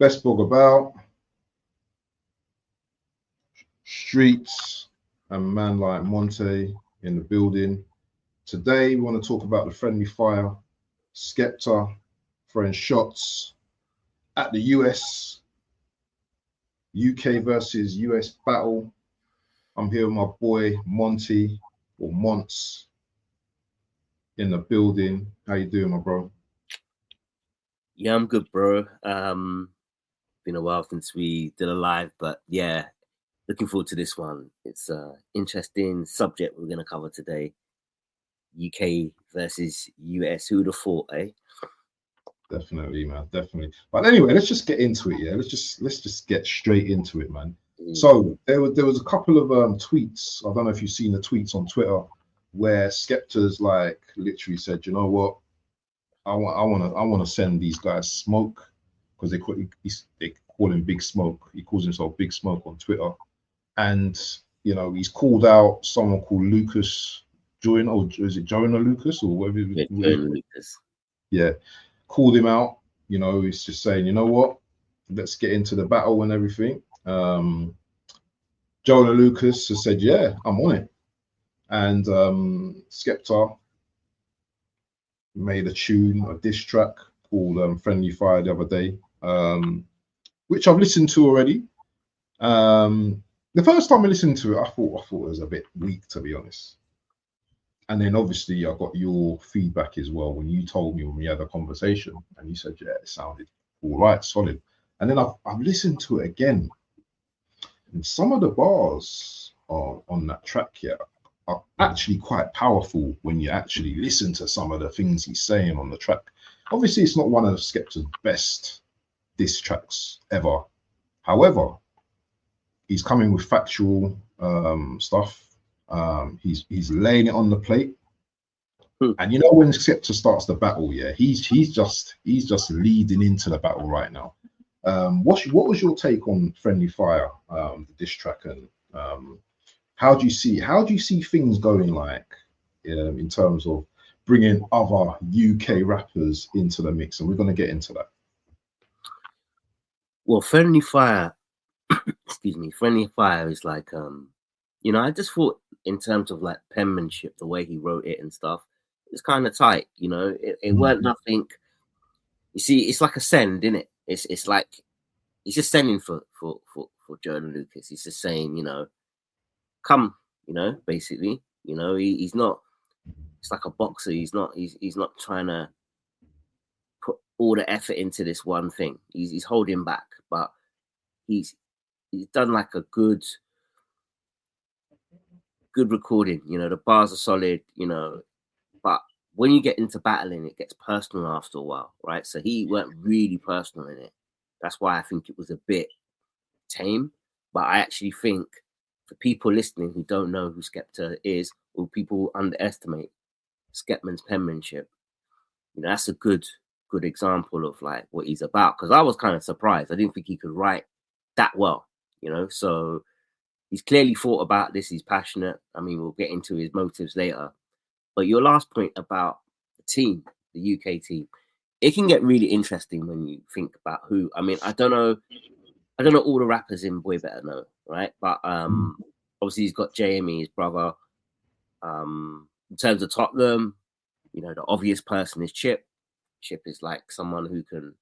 Best blog about streets and man like Monte in the building. Today we want to talk about the friendly fire, SKETPA throwing shots at the UK versus US battle. I'm here with my boy Monty or Monts in the building. How you doing, my bro? Yeah, I'm good, bro. Been a while since we did a live, but yeah, looking forward to this one. It's an interesting subject we're gonna cover today. UK versus US. Who'd have thought, eh? Definitely, man, definitely. But anyway, let's just get into it. Yeah, let's just get straight into it, man. Mm. So there was a couple of tweets. I don't know if you've seen the tweets on Twitter where Skepta's like literally said, you know what, I want to send these guys smoke because they call him Big Smoke. He calls himself Big Smoke on Twitter, and he's called out someone called Lucas Joyner, or is it Joyner Lucas or whatever? Yeah, Lucas. Yeah, called him out. He's just saying, you know what, let's get into the battle and everything. Jonah Lucas has said, yeah, I'm on it. And Skepta made a diss track called Friendly Fire the other day, which I've listened to already. The first time I listened to it, I thought it was a bit weak, to be honest. And then obviously I got your feedback as well when you told me when we had a conversation, and you said, yeah, it sounded all right, solid. And then I've listened to it again, and some of the bars on that track here are actually quite powerful when you actually listen to some of the things he's saying on the track. Obviously, it's not one of Skepta's best diss tracks ever. However, he's coming with factual stuff. He's laying it on the plate. And when Skepta starts the battle, yeah, he's just leading into the battle right now. What was your take on Friendly Fire, the diss track, and how do you see things going, like in terms of bringing other UK rappers into the mix? And we're going to get into that. Well, Friendly Fire, excuse me, Friendly Fire is like, I just thought in terms of like penmanship, the way he wrote it and stuff, it's kind of tight. It weren't nothing. You see, it's like a send, isn't it? It's like he's just sending for Jordan Lucas. He's just saying, come, basically, he's not. It's like a boxer. He's not trying to put all the effort into this one thing. He's holding back, but he's done like a good recording. The bars are solid. But when you get into battling, it gets personal after a while, right? So he weren't really personal in it. That's why I think it was a bit tame. But I actually think for people listening who don't know who Skepta is, or people underestimate Skepman's penmanship, that's a good example of like what he's about. Because I was kind of surprised. I didn't think he could write that well, So he's clearly thought about this. He's passionate. I mean, we'll get into his motives later. But your last point about the team, the UK team, it can get really interesting when you think about who. I mean, I don't know all the rappers in Boy Better Know, right? But obviously he's got JME, his brother. In terms of Tottenham, the obvious person is Chip. Chip is like someone who can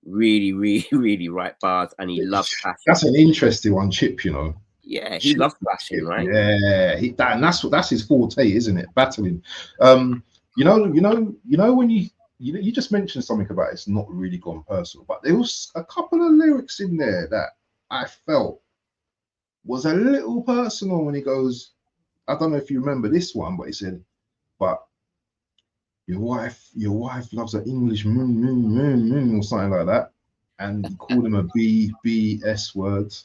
really, really, really write bars, and he loves passion. That's an interesting one, Chip. Yeah, he loves passion, right? Yeah, and that's his forte, isn't it? Battling. When you just mentioned something about it's not really gone personal, but there was a couple of lyrics in there that I felt was a little personal when he goes, I don't know if you remember this one, but he said, but your wife loves an English or something like that. And he called him a BS word.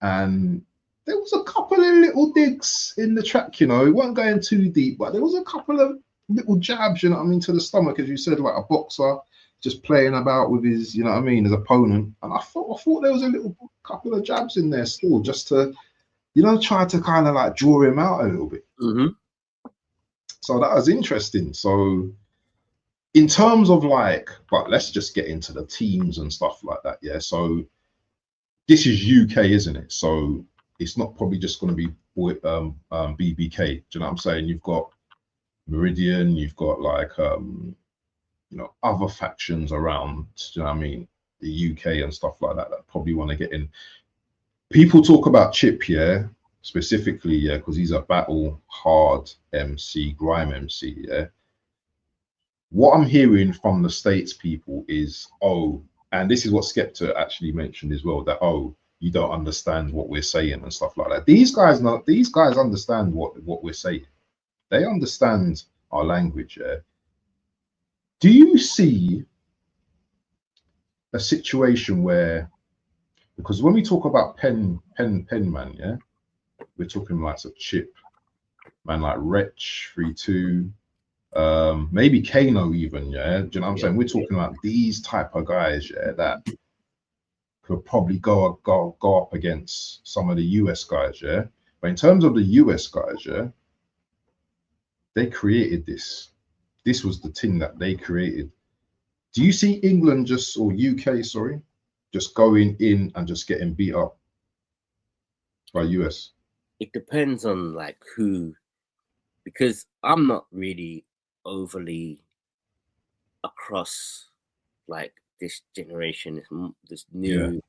And there was a couple of little digs in the track, it weren't going too deep, but there was a couple of little jabs, to the stomach, as you said, like a boxer just playing about with his, his opponent. And I thought there was a couple of jabs in there still, just to, try to kind of like draw him out a little bit. Mm-hmm. So that was interesting. So in terms of like, but let's just get into the teams and stuff like that. Yeah. So this is UK, isn't it? So it's not probably just going to be BBK. Do you know what I'm saying? You've got Meridian, you've got like you know, other factions around, do you know what I mean, the UK and stuff like that that probably want to get in. People talk about Chip, yeah, specifically, yeah, because he's a battle hard MC, grime MC, yeah. What I'm hearing from the States people is, oh, and this is what Skepta actually mentioned as well, that oh, you don't understand what we're saying and stuff like that. These guys understand what we're saying. They understand our language, yeah. Do you see a situation where, because when we talk about pen man, yeah, we're talking like a Chip, man like Wretch, 3-2, maybe Kano even, yeah. Do you know what I'm saying? We're talking about these type of guys, yeah, that could probably go up against some of the US guys, yeah. But in terms of the US guys, yeah, they created this. This was the thing that they created. Do you see England just, or UK, sorry, just going in and just getting beat up by US? It depends on like who, because I'm not really overly across like this generation, this new,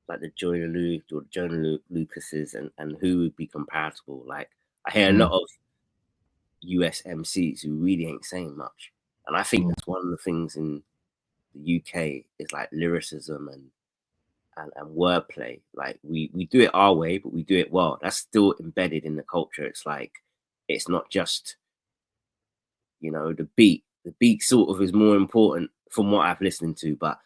like the Jonah Lucases and who would be compatible. Like I hear a lot of US MCs who really ain't saying much, and I think that's one of the things in the UK is like lyricism and wordplay. Like we do it our way, but we do it well. That's still embedded in the culture. It's like it's not just, you know, the beat. The beat sort of is more important from what I've listened to, but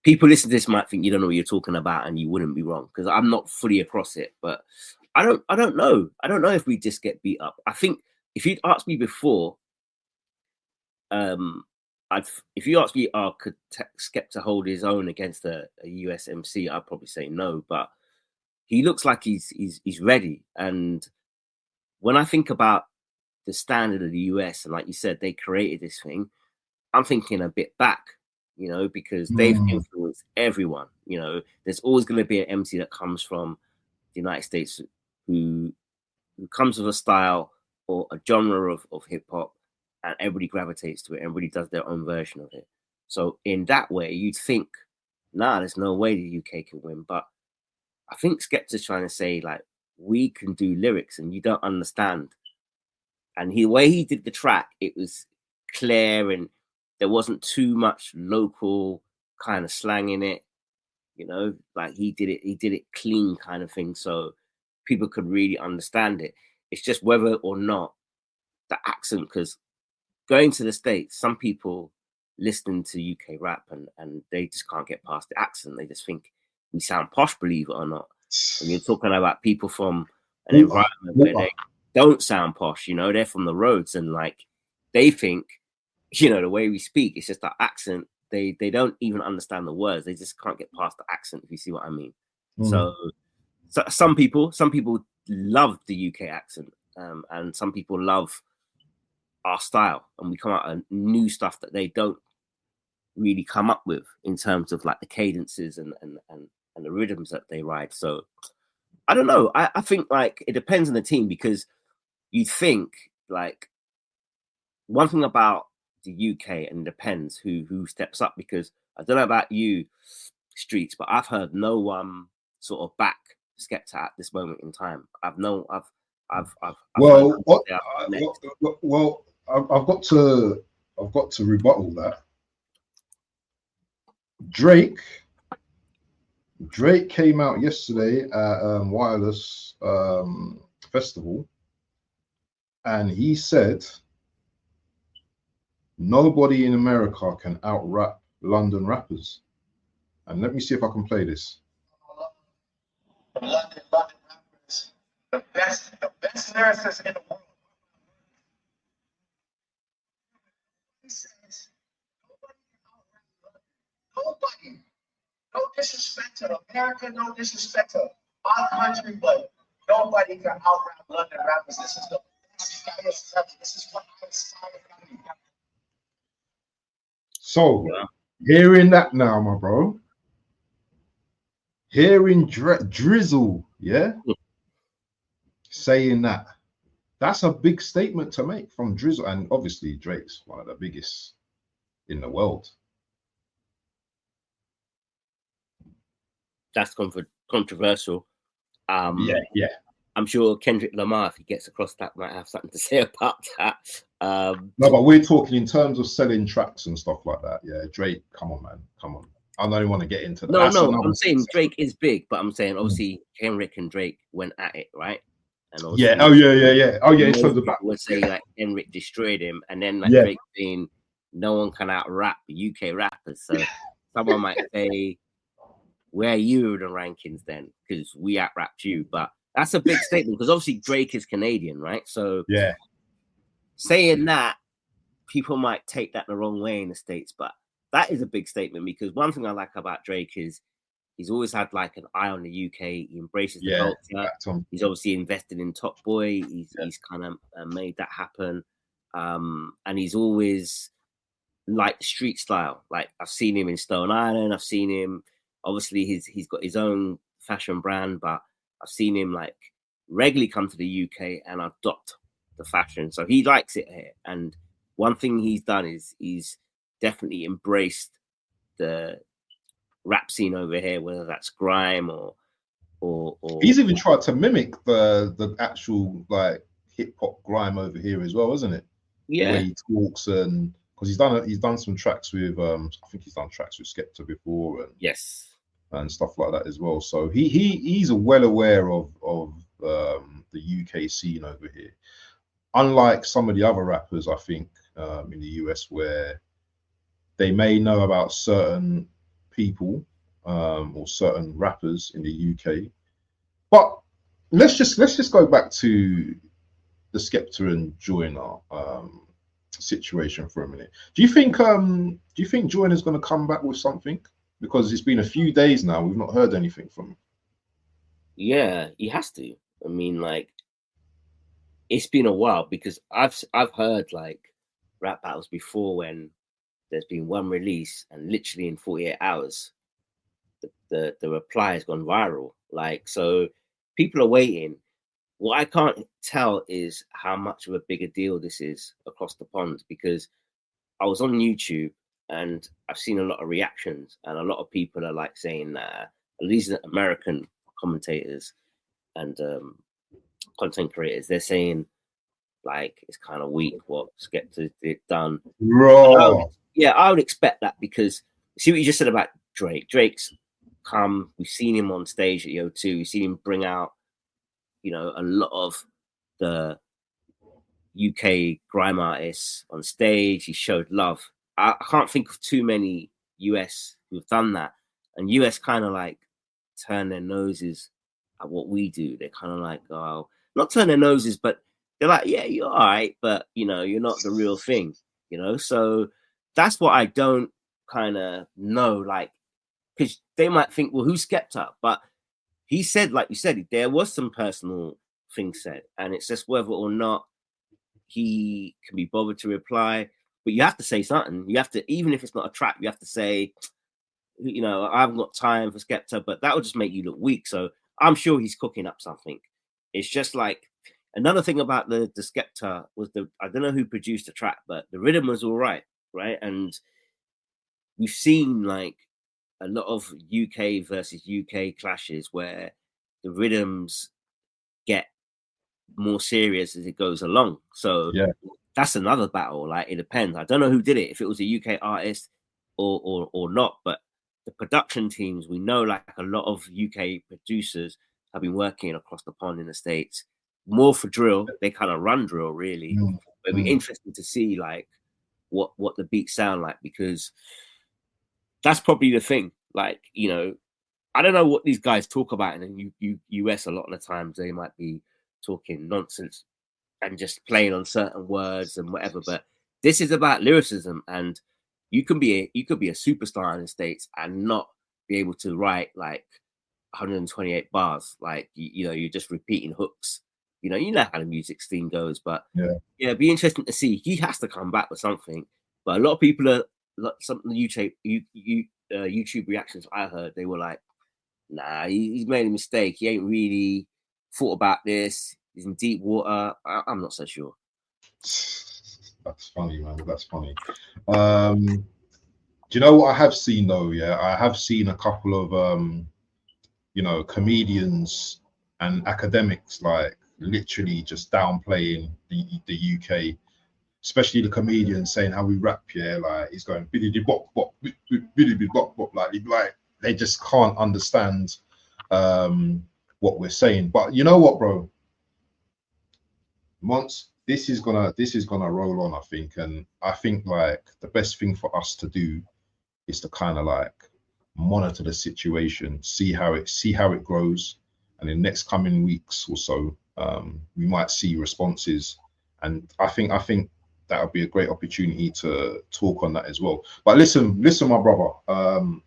people listening to this might think you don't know what you're talking about, and you wouldn't be wrong because I'm not fully across it. But I don't know. I don't know if we just get beat up. I think if you'd asked me before, if you asked me, could Skepta hold his own against a US MC, I'd probably say no. But he looks like he's ready. And when I think about the standard of the US, and like you said, they created this thing, I'm thinking a bit back, you know, because they've influenced everyone. You know, there's always going to be an MC that comes from the United States who comes with a style or a genre of hip hop, and everybody gravitates to it. Everybody does their own version of it. So in that way, you'd think, nah, there's no way the UK can win. But I think Skepta's trying to say, like, we can do lyrics and you don't understand. And the way he did the track, it was clear and there wasn't too much local kind of slang in it. You know, like he did it clean kind of thing. So people could really understand it. It's just whether or not the accent, because going to the States, some people listening to UK rap and they just can't get past the accent. They just think we sound posh, believe it or not. And you're talking about people from an environment where they don't sound posh, you know, they're from the roads and like they think, you know, the way we speak, it's just that accent. They don't even understand the words. They just can't get past the accent, if you see what I mean. So some people love the UK accent, and some people love our style, and we come out with new stuff that they don't really come up with in terms of like the cadences and the rhythms that they ride. So I don't know. I think like it depends on the team, because you think like one thing about the UK, and it depends who steps up, because I don't know about you, Streets, but I've heard no one sort of back Skepta at this moment in time. I've well, I've got to rebuttal that. Drake came out yesterday at Wireless Festival, and he said nobody in America can out rap London rappers. And let me see if I can play this. London rappers, the best lyricists in the world. He says nobody, no disrespect to America, no disrespect to our country, but nobody can out rap London rappers. This is the best. This is what I So Yeah. hearing that now, my bro, hearing Drizzle, yeah, saying that, that's a big statement to make from Drizzle, and obviously Drake's one of the biggest in the world. That's controversial. Yeah. I'm sure Kendrick Lamar, if he gets across that, might have something to say about that. No, but we're talking in terms of selling tracks and stuff like that. Yeah, Drake, come on, man, come on. I don't even want to get into that. No, I'm saying Drake is big, but I'm saying obviously Kendrick and Drake went at it, right? And yeah, oh yeah. In terms of that, would say like Kendrick destroyed him, and then like yeah. Drake saying no one can out rap UK rappers. So someone might say, where are you in the rankings then? Because we out rapped you, but that's a big statement because obviously Drake is Canadian, right? So yeah, saying that, people might take that the wrong way in the States, but that is a big statement because one thing I like about Drake is he's always had like an eye on the UK. He embraces the culture. He's obviously invested in Top Boy. He's kind of made that happen, and he's always like street style. Like I've seen him in Stone Island. I've seen him. Obviously, he's got his own fashion brand, but I've seen him like regularly come to the UK and adopt the fashion. So he likes it here. And one thing he's done is he's definitely embraced the rap scene over here, whether that's grime or he's even tried to mimic the actual like hip hop grime over here as well, isn't it? Yeah, the way he talks, and because he's done some tracks with I think he's done tracks with SKETPA before, and yes, and stuff like that as well. So he's well aware of the UK scene over here, unlike some of the other rappers I think in the US, where they may know about certain people or certain rappers in the UK. But let's just go back to the Skepta and Joyner situation for a minute. Do you think Joyner's going to come back with something? Because it's been a few days now, we've not heard anything from him. Yeah, he has to. I mean, like, it's been a while because I've heard like rap battles before when there's been one release and literally in 48 hours the reply has gone viral. Like, so people are waiting. What I can't tell is how much of a bigger deal this is across the pond, because I was on YouTube and I've seen a lot of reactions and a lot of people are like saying at least American commentators and content creators, they're saying like it's kind of weak what Skepta did done. Bro. I would expect that because see what you just said about Drake. Drake's come, we've seen him on stage at O2, we've seen him bring out, you know, a lot of the UK grime artists on stage. He showed love. I can't think of too many US who've done that. And US kind of like turn their noses at what we do. They're kind of like, oh, not turn their noses, but they're like, yeah, you're all right, but you know, you're not the real thing, you know? So that's what I don't kind of know, like, because they might think, well, who's Skepta? But he said, like you said, there was some personal things said, and it's just whether or not he can be bothered to reply. But you have to say something. You have to, even if it's not a track, you have to say, you know, I haven't got time for Skepta, but that will just make you look weak. So I'm sure he's cooking up something. It's just like another thing about the Skepta was I don't know who produced the track, but the rhythm was all right, right? And we've seen like a lot of UK versus UK clashes where the rhythms get more serious as it goes along. So yeah, that's another battle. Like it depends. I don't know who did it, if it was a UK artist or not, but the production teams, we know like a lot of UK producers have been working across the pond in the States, more for drill. They kind of run drill really. It'd be interesting to see like what the beats sound like, because that's probably the thing. Like, you know, I don't know what these guys talk about in the US. A lot of the times they might be talking nonsense and just playing on certain words and whatever. But this is about lyricism, and you could be a superstar in the States and not be able to write like 128 bars. Like you know, you're just repeating hooks. You know how the music scene goes. But yeah, it'd be interesting to see. He has to come back with something. But a lot of people are some YouTube reactions I heard, they were like, nah, he's made a mistake. He ain't really thought about this. He's in deep water. I'm not so sure. That's funny, man. That's funny. Do you know what I have seen though? Yeah, I have seen a couple of you know, comedians and academics like literally just downplaying the UK, especially the comedians saying how we rap, yeah, like he's going biddy bop bop biddy bop bop, like they just can't understand what we're saying. But you know what, bro? Once this is gonna roll on, I think, and I think like the best thing for us to do is to kind of like monitor the situation, see how it grows, and in the next coming weeks or so, we might see responses, and I think that would be a great opportunity to talk on that as well. But listen, my brother,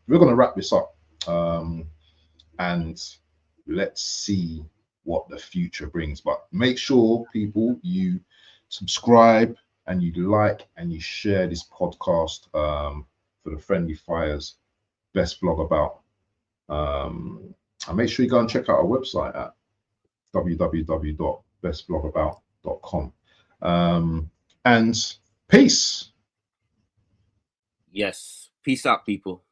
we're gonna wrap this up, and let's see what the future brings. But make sure, people, you subscribe and you like and you share this podcast for the Friendly Fire's best blog about. And make sure you go and check out our website at www.bestblogabout.com. And peace. Yes. Peace out, people.